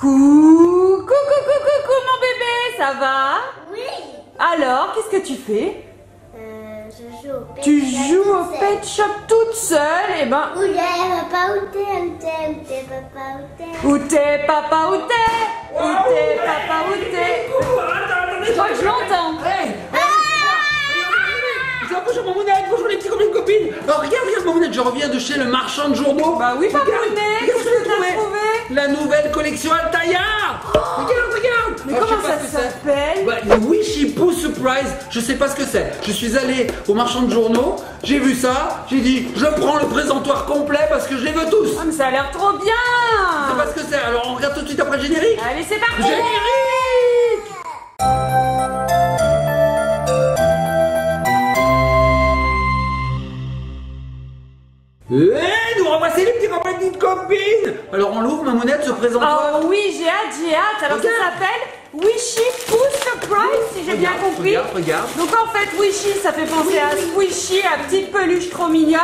Coucou, mon bébé, ça va? Oui. Alors, qu'est-ce que tu fais? Je joue au pet Tu shop joues au toute pet shop toute seule? Eh ben, seule. Où t'es, papa, où t'es, papa, où t'es? où t'es, papa, où t'es? Où t'es, papa, où t'es? Je crois que je l'entends. Hey, bonjour Mamounette, bonjour les petits copains et copines. Alors regarde Mamounette, je reviens de chez le marchand de journaux. Bah oui, Papounet, qu'est-ce que t'as trouvé? La nouvelle collection Altaïa. Regarde. Mais Alors, je comment sais pas ça ce que c'est. s'appelle? Bah, le Wishy Poo Surprise, je sais pas ce que c'est. Je suis allé au marchand de journaux, j'ai vu ça, j'ai dit je prends le présentoir complet parce que je les veux tous. Ah, mais ça a l'air trop bien! Je sais pas ce que c'est, alors on regarde tout de suite après le générique. Allez, c'est parti! Générique. Et nous revoici les petits copains et petites copines. Alors on l'ouvre Mamounette, ce présentoir. Oh oui, j'ai hâte. Alors ça Regarde. s'appelle Wishy Poo Surprise, si j'ai bien compris. Regarde. Donc en fait, Wishy, ça fait penser à Squishy, à petite peluche trop mignonne.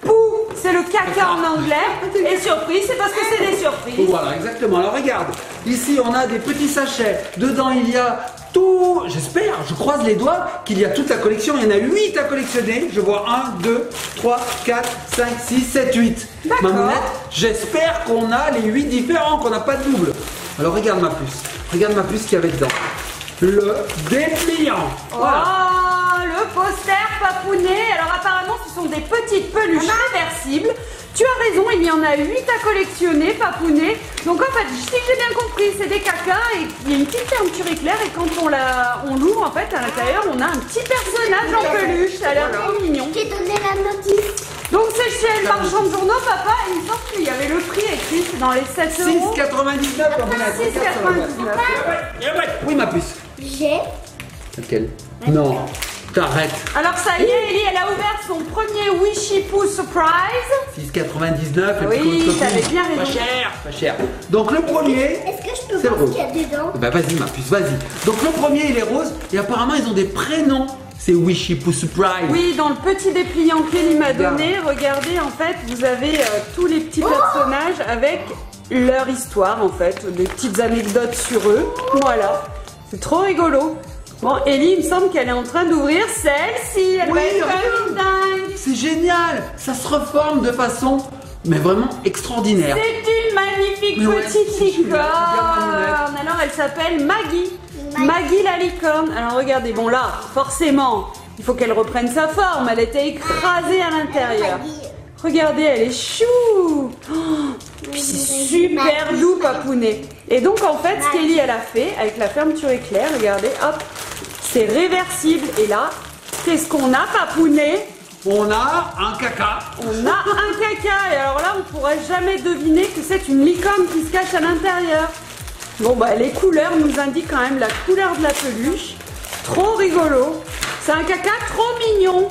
Poo, c'est le caca en anglais. Et surprise, c'est parce que c'est des surprises. Voilà, exactement. Alors regarde, ici on a des petits sachets. Dedans il y a tout, j'espère, je croise les doigts qu'il y a toute la collection. Il y en a 8 à collectionner. Je vois 1, 2, 3, 4, 5, 6, 7, 8. D'accord. Mamounette, j'espère qu'on a les 8 différents, qu'on n'a pas de double. Alors regarde ma puce. Regarde ma puce qu'il y avait dedans. Le dépliant. Voilà. Oh, le poster papounet. Alors apparemment, ce sont des petites peluches réversibles. Tu as raison, il y en a 8 à collectionner, papounet. Donc en fait, si j'ai bien compris, c'est des cacas et il y a une petite fermeture éclair et quand on l'ouvre, en fait, à l'intérieur, on a un petit personnage en peluche. Ça a l'air trop mignon. J'ai donné la notice. Donc c'est chez le marchand de journaux, papa, il me semble qu'il y avait le prix écrit c'est dans les 7 euros. 6,99 Mamounette. 6,99. Oui ma puce. J'ai. Laquelle? Non. T'arrêtes. Alors ça y est, Ellie, elle a ouvert son premier Wishy Poo Surprise. 6,99. Oui, t'avais bien Pas raison. cher, pas cher. Donc le premier. Est-ce que je peux C'est voir rose. ce qu'il y a dedans? Bah vas-y ma puce, vas-y. Donc le premier il est rose et apparemment ils ont des prénoms. C'est Wishy Poo Surprise. Oui, dans le petit dépliant qu'Ellie m'a donné, regardez, en fait, vous avez tous les petits personnages avec leur histoire, en fait, des petites anecdotes sur eux. Voilà, c'est trop rigolo. Bon, Ellie, il me semble qu'elle est en train d'ouvrir celle-ci. Elle va Oui, être regarde. comme une dingue. C'est génial. Ça se reforme de façon mais vraiment extraordinaire. C'est une magnifique Mais ouais, petite c'est super. licorne. Regarde, Alors, elle s'appelle Maggie. Maggie la licorne. Alors, regardez, bon là, forcément, il faut qu'elle reprenne sa forme. Elle était écrasée à l'intérieur. Regardez, elle est chou. Oh, puis c'est super doux, papounet. Et donc, en fait, ce qu'Ellie, elle a fait, avec la fermeture éclair, regardez, hop, c'est réversible. Et là, qu'est-ce qu'on a, papounet? On a un caca. On a un caca. Et alors là, on pourrait jamais deviner que c'est une licorne qui se cache à l'intérieur. Bon, bah, les couleurs nous indiquent quand même la couleur de la peluche. Trop rigolo. C'est un caca trop mignon.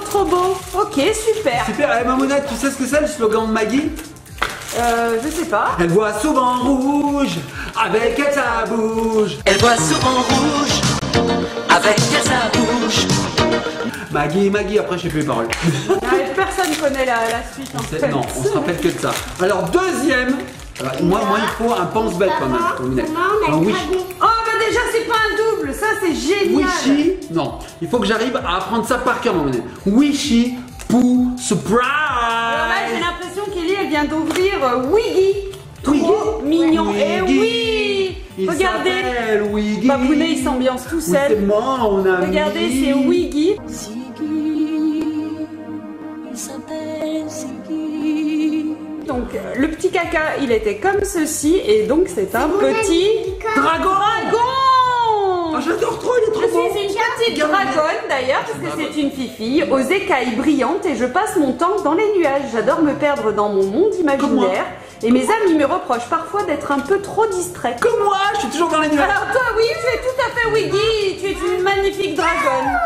Trop beau. Ok, super. Super. Eh Mamounette, tu sais ce que c'est le slogan de Maggie? Je sais pas. Elle voit souvent rouge avec elle ça bouge. Elle voit souvent rouge avec elle sa bouche. Maggie, après je sais plus les paroles. Personne connaît la suite en fait. Non, on se rappelle que de ça. Alors deuxième, moi il faut un pense-bête quand même. Mamounette. On a Un le wish. dragon. Oh, bah déjà, c'est pas un double. Ça, c'est génial. Wishy, non, il faut que j'arrive à apprendre ça par cœur, Mamounette. Wishy Poo Surprise. Alors là, j'ai l'impression qu'Ellie, elle vient d'ouvrir Wiggy. Trop mignon. Et Wiggy. oui. Il Regardez. s'appelle Wiggy. Papounet, il s'ambiance tout Oui, c'est seul. mon ami. Regardez, c'est Wiggy. Il s'appelle Ziggy. Donc, le petit caca, il était comme ceci. Et donc, c'est un petit Dragon. dragon. Ah, j'adore trop, il est trop Je beau. suis une petite dragonne d'ailleurs, parce que c'est une fifille, aux écailles brillantes et je passe mon temps dans les nuages. J'adore me perdre dans mon monde imaginaire. Et mes amis me reprochent parfois d'être un peu trop distraite. Comme moi, je suis toujours dans les nuages. Alors toi, oui, tu es tout à fait Wiggy. Tu es une magnifique dragonne.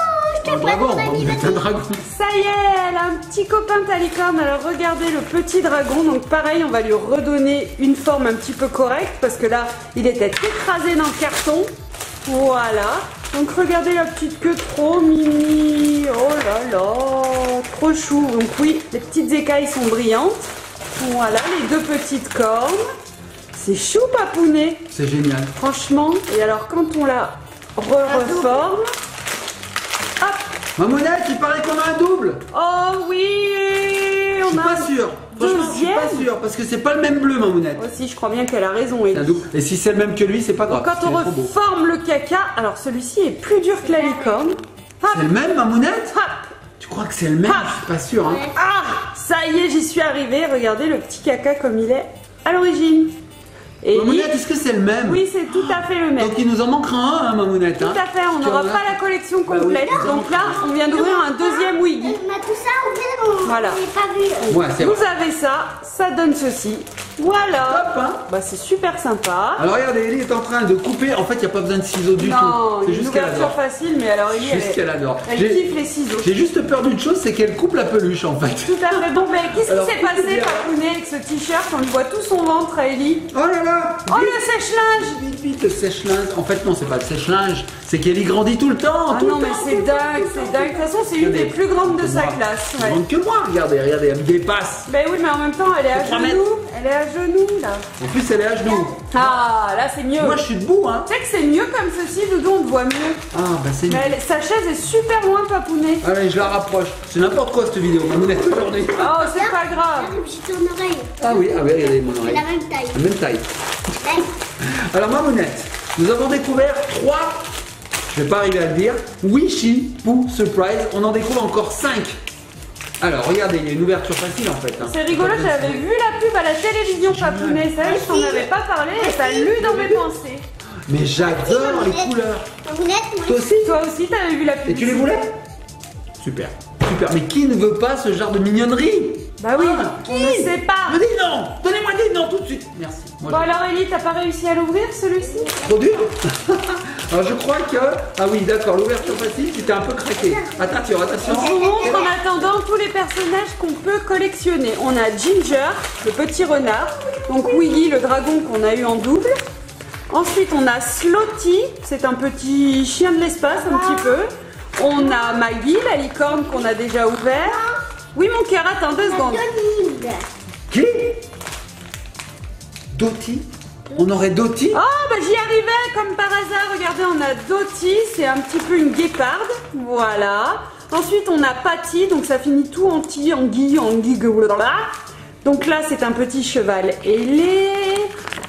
Un dragon, on dit un dragon. Ça y est, elle a un petit copain ta licorne. Alors regardez le petit dragon. Donc pareil, on va lui redonner une forme un petit peu correcte parce que là, il était écrasé dans le carton. Voilà. Donc regardez la petite queue trop mini. Oh là là, trop chou. Donc oui, les petites écailles sont brillantes. Voilà, les deux petites cornes. C'est chou, papounet. C'est génial. Franchement. Et alors, quand on la reforme... Hop. Mamounette, il paraît qu'on a un double. Oh oui, Je suis pas sûr. Franchement, je suis deuxième. pas sûr parce que c'est pas le même bleu, Mamounette. Aussi, je crois bien qu'elle a raison. C'est un double. Et si c'est le même que lui, c'est pas grave. Quand on parce qu'il est trop beau. reforme le caca, alors celui-ci est plus dur que la licorne. Hop, C'est le même, Mamounette? hop. Tu crois que c'est le même? Ah. Je suis pas sûr. Hein. Ah, ça y est, j'y suis arrivée. Regardez le petit caca comme il est à l'origine. Et Mamounette, est-ce que c'est le même? oui, c'est tout à fait le même. Donc il nous en manquera un, hein, Mamounette. Tout à fait, on n'aura pas la collection complète. Bah oui. Donc là, on vient d'ouvrir un deuxième Wiggy. Mais tout ça, on vient de Voilà. j'ai pas vu. Ouais, c'est Vous vrai. avez ça donne ceci. Voilà. Hop, hein. Bah, c'est super sympa. Alors regardez, Ellie est en train de couper. En fait, il n'y a pas besoin de ciseaux du Non, tout. C'est une juste qu'elle ouverture adore. facile, mais alors Ellie, Juste qu'elle adore. elle J'ai- kiffe les ciseaux. J'ai juste peur d'une chose, c'est qu'elle coupe la peluche en fait. Tout à fait. Bon, mais qu'est-ce Alors, qui s'est passé, bien. Papounet, avec ce t-shirt? On lui voit tout son ventre à Ellie. Oh là là! Oh, le sèche-linge! Vite, vite, le sèche-linge. En fait, non, c'est pas le sèche-linge, c'est qu'Ellie grandit tout le temps. Ah tout non, le mais temps, c'est tout le temps, dingue, tout le c'est temps. dingue. De toute façon, c'est une des plus grandes de sa classe. Plus Ouais. grande que moi, regardez, regardez, elle me dépasse. Ben oui, mais en même temps, elle est à 3 genoux. mètres. Elle est à genoux, là. En plus, elle est à genoux. Ah, là, c'est mieux. Moi, je suis debout, hein. Tu sais que c'est mieux comme ceci, Doudou, on te voit mieux. Ah, bah c'est Mais sa chaise est super loin, Papounet. Allez, je la rapproche. C'est n'importe quoi cette vidéo, Mamounette aujourd'hui. Oh, c'est pas grave. Regarde, j'ai ton oreille. Ah oui, regardez mon C'est oreille. la même taille. La même taille. Là, Alors, Mamounette, nous avons découvert 3, je vais pas arriver à le dire, Wishy Poo Surprise. On en découvre encore 5. Alors, regardez, il y a une ouverture facile en fait. Hein. C'est rigolo, j'avais vu la pub à la télévision, Papounet. C'est vrai que je t'en avais pas parlé et t'as lu dans mes pensées. Mais j'adore les couleurs. Mamounette, Toi aussi? Toi aussi, t'avais vu la pub. Et tu les voulais? Super. Super. Mais qui ne veut pas ce genre de mignonnerie? Bah oui, Ah, on ne sait pas. Me dis non. Donnez-moi des noms tout de suite. Merci. Moi, Bon alors Ellie, t'as pas réussi à l'ouvrir celui-ci? Trop dur. Alors je crois que... Ah oui, d'accord, l'ouverture facile, c'était un peu craqué. Attention, attention. Je vous montre en attendant tous les personnages qu'on peut collectionner. On a Ginger, le petit renard. Donc Wiggy, le dragon qu'on a eu en double. Ensuite, on a Slotty, c'est un petit chien de l'espace un petit peu. On a Maggie, la licorne qu'on a déjà ouvert. Oui mon cœur, attends 2 secondes. Donide. Qui? Dottie? On aurait Dottie? Oh bah j'y arrivais comme par hasard, regardez on a Dottie, c'est un petit peu une guéparde, voilà. Ensuite on a Patty, donc ça finit tout en ti, en gui, blablabla. Donc là c'est un petit cheval ailé.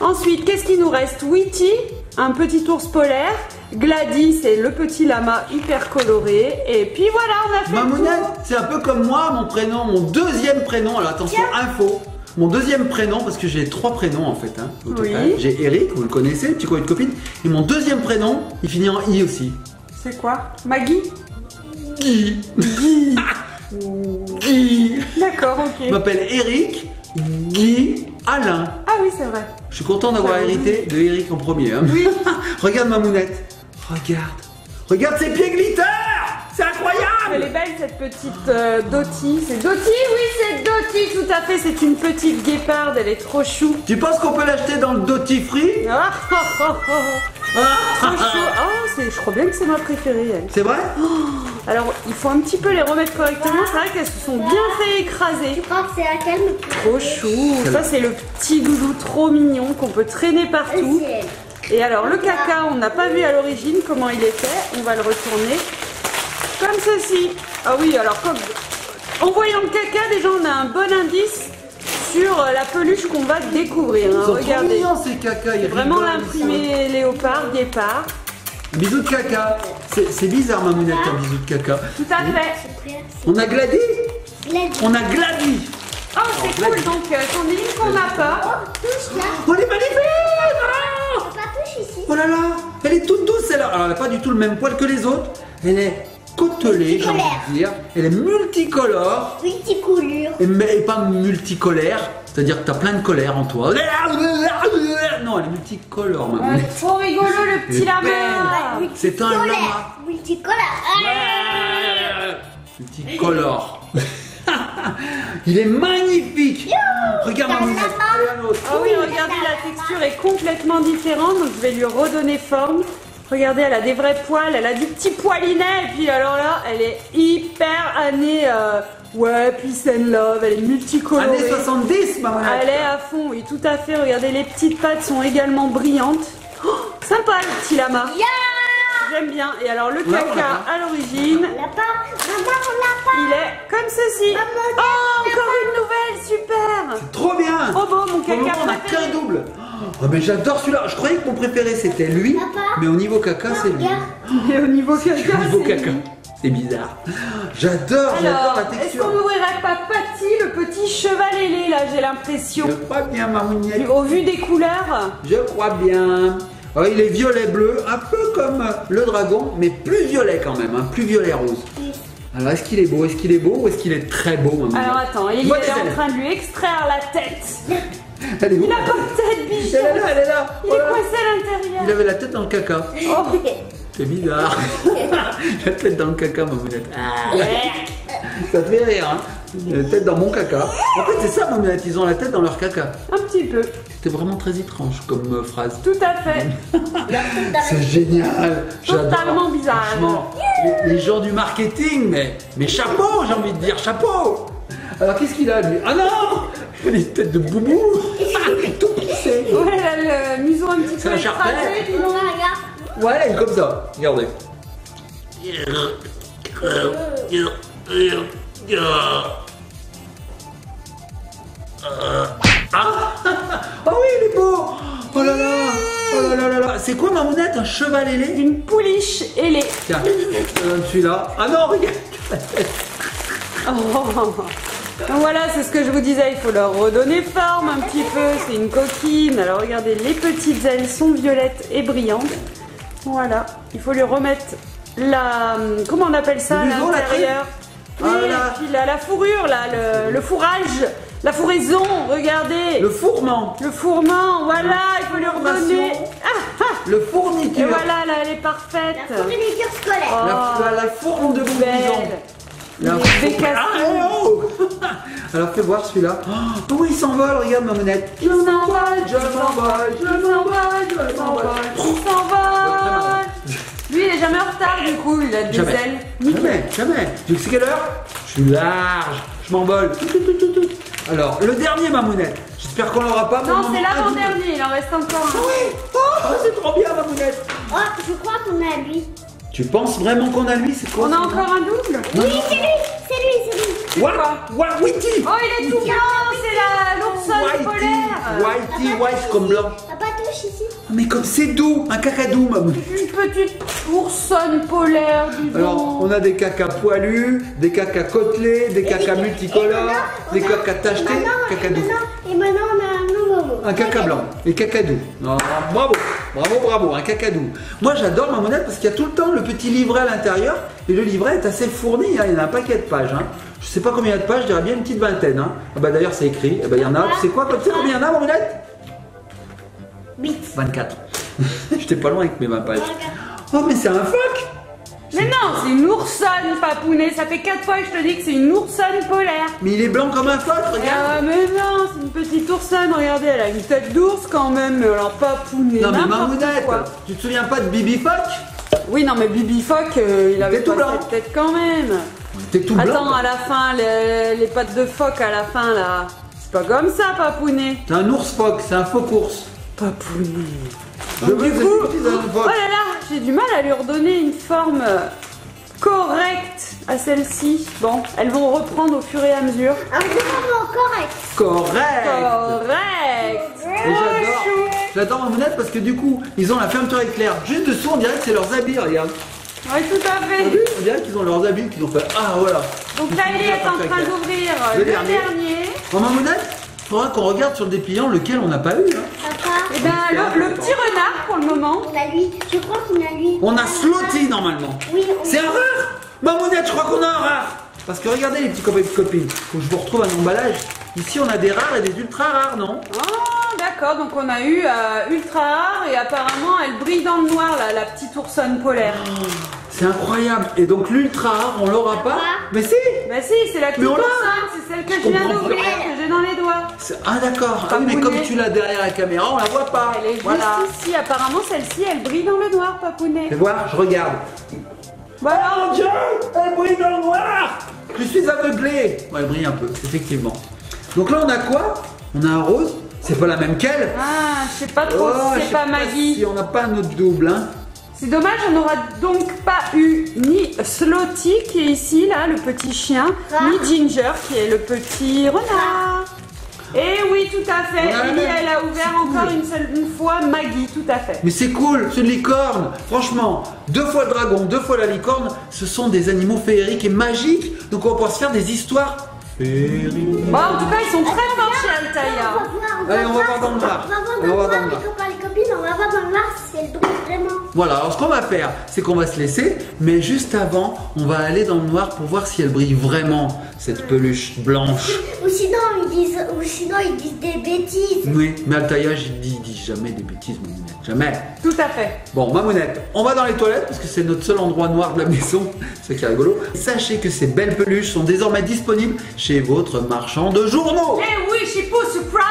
Ensuite qu'est-ce qu'il nous reste? Witty, un petit ours polaire. Gladys, c'est le petit lama hyper coloré. Et puis voilà, on a fait le Mamounette, tour. c'est un peu comme moi, mon prénom, mon deuxième prénom. Alors attention, info. Mon deuxième prénom, parce que j'ai 3 prénoms en fait, hein, au total. Oui. J'ai Eric, vous le connaissez, petit copain de copine. Et mon deuxième prénom, il finit en I aussi. C'est quoi? Maggie? Guy. Guy. Guy. D'accord, Je ok. m'appelle Eric, Guy, Alain. Ah oui, c'est vrai. Je suis content d'avoir hérité de Eric en premier. Hein. Oui. Regarde Mamounette. Regarde. Regarde ses pieds glitter. C'est incroyable. Elle est belle cette petite Dottie. C'est Dottie, oui, c'est Dottie, tout à fait. C'est une petite guéparde, elle est trop chou. Tu penses qu'on peut l'acheter dans le Dottie Free? Ah, oh, oh, oh. Trop chou. Oh, je crois bien que c'est ma préférée. Elle. C'est vrai? Alors, il faut un petit peu les remettre correctement. C'est vrai qu'elles se sont bien fait écraser. Je crois que c'est laquelle me plaît. Trop chou. Ça, c'est le petit doudou trop mignon qu'on peut traîner partout. C'est elle. Et alors, le caca, on n'a pas vu à l'origine comment il est fait. On va le retourner comme ceci. Ah oui, alors, comme... en voyant le caca, déjà, on a un bon indice sur la peluche qu'on va découvrir. Hein. Ils sont trop Regardez. mignons ces caca. Ils Vraiment rigolent, l'imprimé léopard, guépard. Bisous de caca. C'est bizarre, Mamounette, un bisou de caca. Tout à fait. On a Gladys? Gladys. On a Gladys. Oh, c'est cool. Donc, c'en est une qu'on n'a pas. Touche là. On est magnifique. Ah Pas touche ici. Oh là là, elle est toute douce celle-là. Alors elle n'a pas du tout le même poil que les autres. Elle est côtelée, j'ai envie de dire. Elle est multicolore. Multicoulure. Et pas multicolaire. C'est-à-dire que tu as plein de colère en toi. Non, elle est multicolore, maman. Trop rigolo, le petit Elle est lama. belle. C'est un lama. Multicolore. Multicolore. Il est magnifique. Regarde T'as ma un lunette. lama. Allez, un autre. Ah oui, regardez, la texture est complètement différente. Donc, je vais lui redonner forme. Regardez, elle a des vrais poils, elle a du petit poilinet. Et puis alors là, elle est hyper année... ouais, peace and love, elle est multicolorée. Années 70, maman. Elle est à fond, oui, tout à fait. Regardez, les petites pattes sont également brillantes. Oh, sympa le petit lama. J'aime bien. Et alors le caca à l'origine, On l'a pas. Maman, on l'a pas. il est comme ceci. Maman, Oh, encore une nouvelle, super. Trop bien. Trop beau, mon Pour le caca moment, on n'a préféré. qu'un double. Oh, mais j'adore celui-là. Je croyais que mon préféré c'était lui, Papa. mais au niveau caca, c'est lui. Regarde. Et au niveau caca, Au niveau c'est caca, lui. c'est bizarre. J'adore Alors, la est-ce texture. qu'on n'ouvrirait pas Patty, le petit cheval ailé, là, j'ai l'impression. Je crois bien, mamouniette. Au vu des couleurs. Je crois bien. Oh, il est violet-bleu, un peu comme le dragon, mais plus violet quand même, hein, plus violet-rose. Alors, est-ce qu'il est beau? Est-ce qu'il est beau ou est-ce qu'il est très beau, maman? Alors attends, il Moi, est je sais. en train de lui extraire la tête. Elle est où? Il a pas de tête, bichon. Elle est là, elle est là. Il Oh est là là. coincé à l'intérieur. Il avait la tête dans le caca. Oh. C'est bizarre. La tête dans le caca, mamounette. Ah. Ça te fait rire, hein? La tête dans mon caca. En fait, c'est ça, mamounette, ils ont la tête dans leur caca. Un petit peu. C'était vraiment très étrange comme phrase. Tout à fait. C'est génial. J'adore. Totalement bizarre. Franchement, les gens du marketing, mais chapeau, j'ai envie de dire chapeau. Alors qu'est-ce qu'il a lui? Ah non, il a une tête de boubou. Tout plissé. Ouais, elle a le museau un petit C'est peu un charpet. écrasé. dis On donc. regarde. Ouais, elle est comme ça. Regardez. Ah oui, il est beau. Oh là là. Oh là là là là. C'est quoi, mamounette? Un cheval ailé? Une pouliche ailée. Tiens, je donne celui-là. Ah non, regarde. Oh. Donc voilà, c'est ce que je vous disais, il faut leur redonner forme un petit peu. C'est une coquine. Alors regardez, les petites ailes sont violettes et brillantes. Voilà, il faut lui remettre la... Comment on appelle ça à Le museau, la l'intérieur? Oui, Ah, là. et puis la fourrure, là, le fourrage, la fourraison, regardez. Le fourment. Le fourment, voilà, il faut lui redonner. Le Et fourniture. voilà, là, elle est parfaite. La fourniture scolaire. Oh, La fourme de belle. Boubizon. La Les fourme- bécassines. Ah, oh. Alors fais voir celui-là. Oh, il s'envole, regarde mamounette. Il s'envole, Je m'envole, je m'envole, je m'envole. il s'envole. Lui, il est jamais en retard, du coup, il a des Jamais. ailes. Nickel. Jamais, jamais. Tu sais quelle heure? Je suis large, je m'envole. Alors, le dernier mamounette. J'espère qu'on l'aura pas. Non, mais c'est on en a un l'avant-dernier, il en reste encore double. un. Oui. Oh, c'est trop bien mamounette. Oh, je crois qu'on a lui. Tu penses vraiment qu'on a lui? C'est quoi? On a celui-là? encore un double? Oui, c'est lui. C'est lui, c'est lui. C'est What? quoi? What? Witty. Oh, il est tout blanc, c'est l'ourson polaire. Whitey, white comme blanc. T'as pas touche ici? Mais comme c'est doux, un cacadou, mamounette. Une petite oursonne polaire, dis Alors, donc. on a des cacas poilus, des cacas côtelés, des cacas multicolores, des cacas tachetés, cacadou. Et maintenant, on a un nouveau mot. Un caca blanc et cacadou. Oh, bravo, bravo, bravo, un cacadou. Moi j'adore mamounette parce qu'il y a tout le temps le petit livret à l'intérieur et le livret est assez fourni, hein, il y en a un paquet de pages. Hein. Je sais pas combien il y a de pages, je dirais bien une petite vingtaine. Hein. Ah bah d'ailleurs c'est écrit, ah bah, il y en a, tu sais quoi, tu sais combien il y en a mamounette? 8. 24. J'étais pas loin avec mes 20 pages. Oh mais c'est un phoque. Mais non, c'est une oursonne, papounet. Ça fait 4 fois que je te dis que c'est une oursonne polaire. Mais il est blanc comme un phoque, regarde. Ah, mais non, c'est une petite oursonne. Regardez, elle a une tête d'ours quand même. Mais alors, papounet, Non mais n'importe mamounette, quoi. tu te souviens pas de Bibi Phoque? Oui, non, mais Bibi Phoque, il avait tout pas blanc. cette tête quand même. T'es tout blanc. Attends, à la fin, les pattes de phoque à la fin, là. C'est pas comme ça, papounet. C'est un ours phoque, c'est un faux course. Papounet. Je Donc, veux du que coup, tu utilises un oh phoque. là là, j'ai du mal à lui redonner une forme correcte à celle-ci. Bon, elles vont reprendre au fur et à mesure. Un mot correct. Correct. Correct. Et j'adore mamounette parce que du coup, ils ont la fermeture éclair. Juste dessous, on dirait que c'est leurs habits, regarde. Oui, tout à T'as vu? fait. On dirait qu'ils ont leurs habits qu'ils ont fait. Ah voilà. Donc là, il est en train d'ouvrir Le le dernier. dernier. En mamounette, il faudra qu'on regarde sur le dépliant lequel on n'a pas eu. Hein. Papa, Et ben le petit renard pour le moment. on a lui. Je crois qu'on a lui. On a Slotty normalement. Oui, on C'est un rare. Mamounette, je crois qu'on a un rare. Parce que regardez les petits copains et copines. Faut que je vous retrouve un emballage. Ici, on a des rares et des ultra rares, non? Oh, d'accord. Donc on a eu ultra rare et apparemment elle brille dans le noir là, la petite oursonne polaire. C'est incroyable. Et donc l'ultra rare, on l'aura pas. Mais si. Bah si, c'est la petite Mais on l'a. oursonne, c'est celle que je viens comprends d'ouvrir, pas. que regarde dans les doigts. Ah d'accord, ah, oui, mais comme tu l'as derrière la caméra, on la voit pas. Elle est Voilà. juste ici. Apparemment, celle-ci, elle brille dans le noir, Papounet. Fais voir, je regarde. Voilà. Oh mon Dieu, elle brille dans le noir. Je suis aveuglé. Ouais, elle brille un peu, effectivement. Donc là, on a quoi? On a un rose. C'est pas la même qu'elle. Ah, je sais pas trop Oh, si je c'est sais pas Maggie. Si on n'a pas notre double, hein. C'est dommage, on n'aura donc pas eu ni Slotty qui est ici, là, le petit chien, ni Ginger qui est le petit renard. Et oui, tout à fait. On a la Lily, même. elle a ouvert C'est encore cool. une fois Maggie, tout à fait. Mais c'est cool, c'est une licorne. Franchement, 2 fois le dragon, 2 fois la licorne, ce sont des animaux féeriques et magiques. Donc on va pouvoir se faire des histoires féeriques. Bon, en tout cas, ils sont très forts chez Altaïa. Allez, on va voir dans le noir. On va voir dans le noir, les copains, les copines, on va voir dans le noir si elle brille vraiment. Voilà, alors ce qu'on va faire, c'est qu'on va se laisser, mais juste avant, on va aller dans le noir pour voir si elle brille vraiment, cette peluche blanche. Ou sinon ils disent des bêtises. Oui, mais Altaïa, il dit jamais des bêtises, Mamounette, jamais. Tout à fait. Bon, Mamounette, on va dans les toilettes parce que c'est notre seul endroit noir de la maison. C'est ça qui est rigolo. Sachez que ces belles peluches sont désormais disponibles chez votre marchand de journaux. Et oui, Chipou Surprise,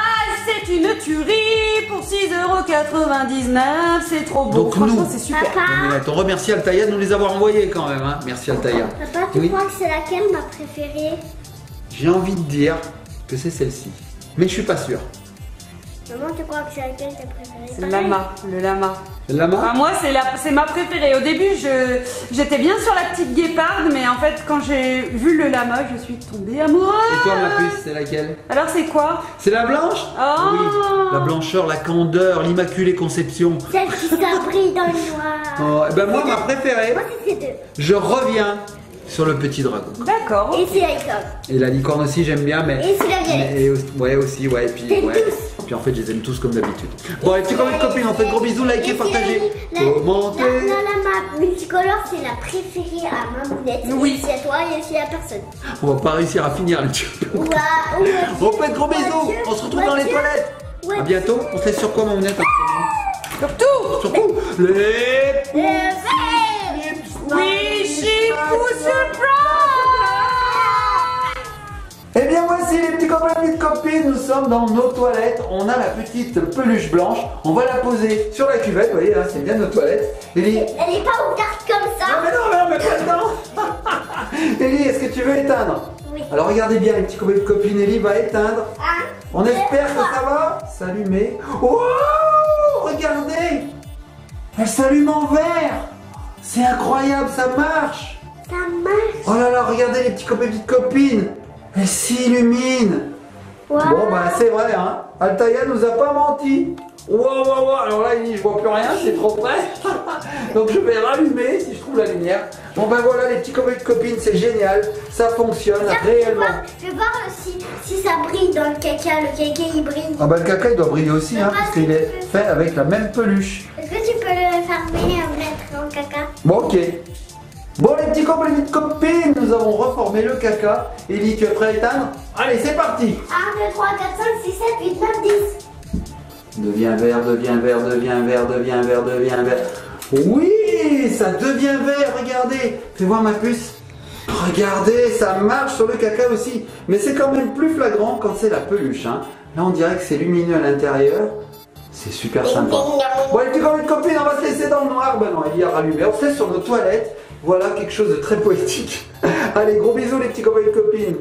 c'est une tuerie pour 6,99 €. C'est trop beau. Donc Franchement, nous- c'est super. Papa, Mamounette, on remercie Altaïa de nous les avoir envoyés quand même. Hein. Merci Altaïa. papa, tu Oui. crois que c'est laquelle ma préférée? J'ai envie de dire que c'est celle-ci. Mais je suis pas sûr. Maman, tu crois que c'est laquelle ta préférée? C'est le lama, le lama. C'est la main? Ah, moi, c'est ma préférée. Au début, j'étais bien sur la petite guéparde, mais en fait, quand j'ai vu le lama, je suis tombée amoureuse. Et toi, ma puce, c'est laquelle? Alors, c'est quoi? C'est la blanche? Oh. Oui, la blancheur, la candeur, l'immaculée conception. Celle qui s'abrille dans le noir. Oh, et ben moi, ma préférée, Moi, c'est ces deux. je reviens sur le petit dragon. D'accord. Et c'est la licorne. Et la licorne aussi, j'aime bien, mais. Et c'est la violette. Ouais, aussi, ouais. Et puis, T'aimes ouais. tous. Puis en fait, je les aime tous comme d'habitude. Bon, les petits copains et copines, on fait de gros bisous, likez, partagez, commentez. La multicolore, c'est la préférée à Mamounette. Oui. C'est à toi et aussi à personne. On va pas réussir à finir les petits copains. Ouah, On fait de gros bisous, on se retrouve dans les toilettes. Ouais. À bientôt, on se laisse sur quoi, Mamounette? Surtout, Surtout, les. oui, Chipou Surprise. Eh bien voici les petits copains et les petites copines, nous sommes dans nos toilettes, on a la petite peluche blanche, on va la poser sur la cuvette, vous voyez là c'est bien notre toilette. Ellie, Elle est pas ouverte comme non ça. mais non, mais on met pas dedans. Ellie, est-ce que tu veux éteindre? Oui. Alors regardez bien les petits copains et les copines, Ellie va éteindre. Un, On deux, espère que trois. ça va s'allumer. Oh, regardez, elle s'allume en vert. C'est incroyable, ça marche. Ça marche. Oh là là, regardez les petits copains et les petites copines, elle s'illumine. Wow. Bon bah c'est vrai hein, Altaïa nous a pas menti. Wow, wow, wow. Alors là je vois plus rien, c'est trop près. Donc je vais rallumer si je trouve la lumière. Bon ben voilà les petits copains et copines, c'est génial, ça fonctionne réellement. Je vais voir si ça brille dans le caca. Le caca il brille. Ah bah le caca il doit briller aussi hein, parce qu'il est fait avec la même peluche. Est-ce que tu peux le fermer et mettre en caca? Bon ok. Bon les petits copains et les petites copines, nous avons reformé le caca. Ellie, tu es prêt à éteindre? Allez c'est parti. 1, 2, 3, 4, 5, 6, 7, 8, 9, 10. Deviens vert, deviens vert, deviens vert, deviens vert, deviens vert. Oui, ça devient vert, regardez. Fais voir ma puce. Regardez, ça marche sur le caca aussi. Mais c'est quand même plus flagrant quand c'est la peluche. Hein. Là, on dirait que c'est lumineux à l'intérieur. C'est super sympa. Bon, les petits copains et copines, on va se laisser dans le noir. Ben non, il y a rallumé. On se laisse sur nos toilettes. Voilà quelque chose de très poétique. Allez, gros bisous les petits copains et copines.